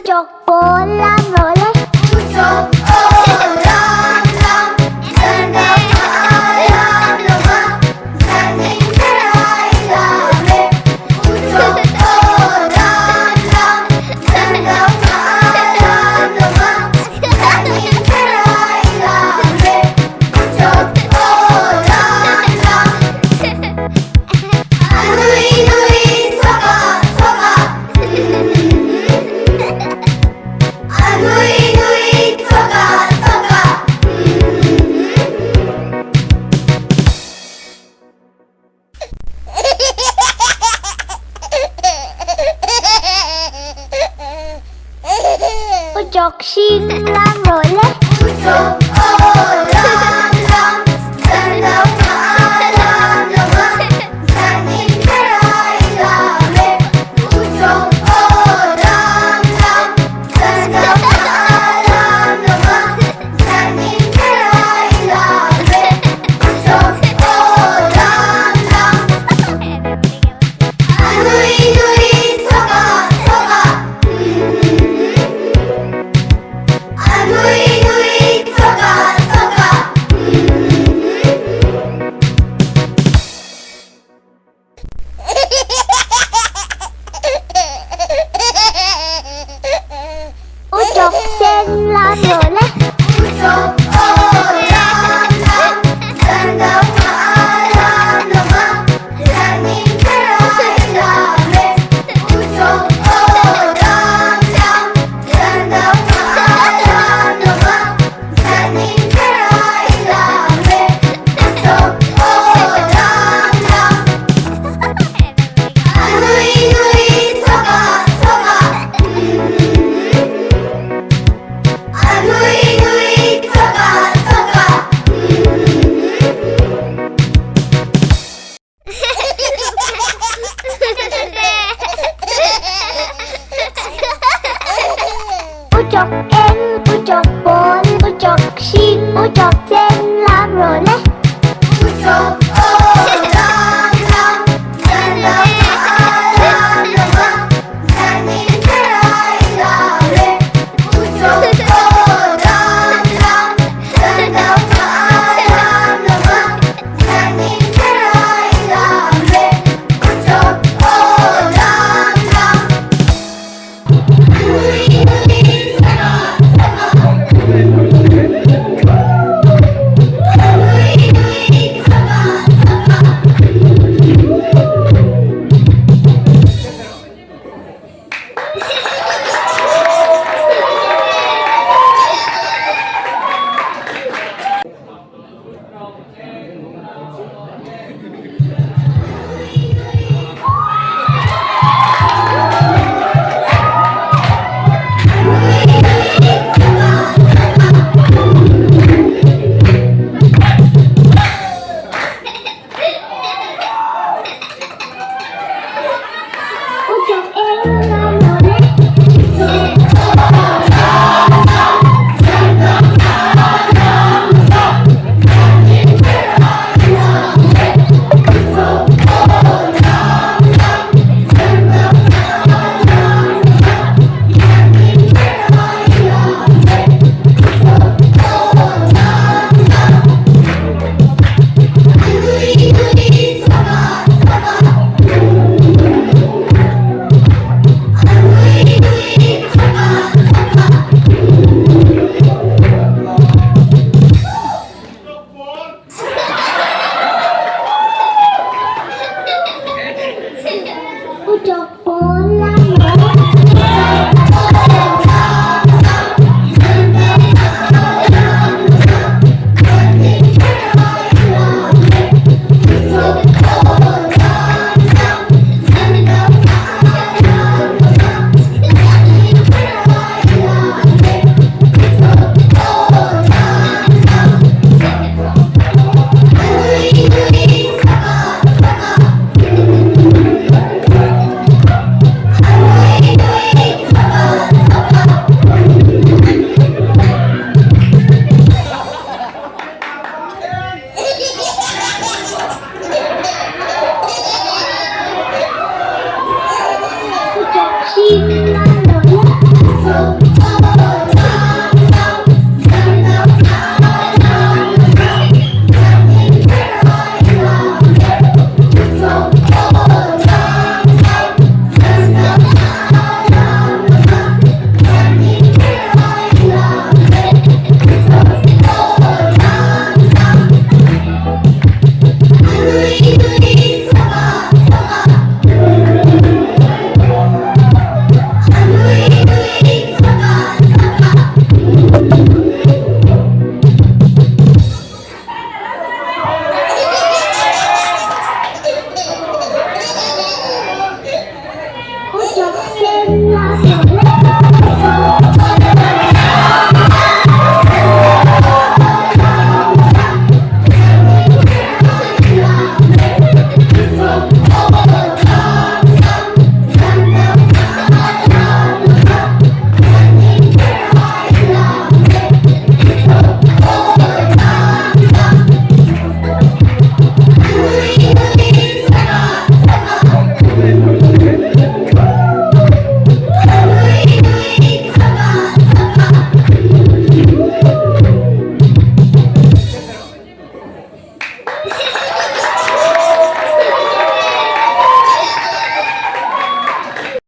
Utawk bola roleh. Utawk lam lam, sedang ayam lemah, sanding cerai lame. Utawk lam lam, sedang ayam lemah, sanding cerai lame. Utawk lam lam, anui nui soka soka. Anui nui soka soka. Utawk xin lam roleh. Utawk lam lam, sedang ayam lemah, sanding cerai lame. Utawk lam lam, sedang ayam lemah, sanding cerai lame. Utawk lam lam, anui nui soka soka. Anui nui soka soka. Utawk sen lam roleh. Utawk lam lam, sedang ayam lemah, sanding cerai lame. Utawk lam lam, sedang ayam lemah, sanding cerai lame. Utawk lam lam, anui nui soka soka. Anui nui soka soka. Utawk en, Utawk bol, Utawk xin, Utawk sen lam roleh. Utawk lam lam, sedang ayam lemah, sanding cerai lame. Utawk lam lam, sedang ayam lemah, sanding cerai lame. Utawk lam lam, anui nui soka soka. Anui nui soka soka. Utawk en lam roleh. Anui nui soka soka. Anui nui soka soka. Utawk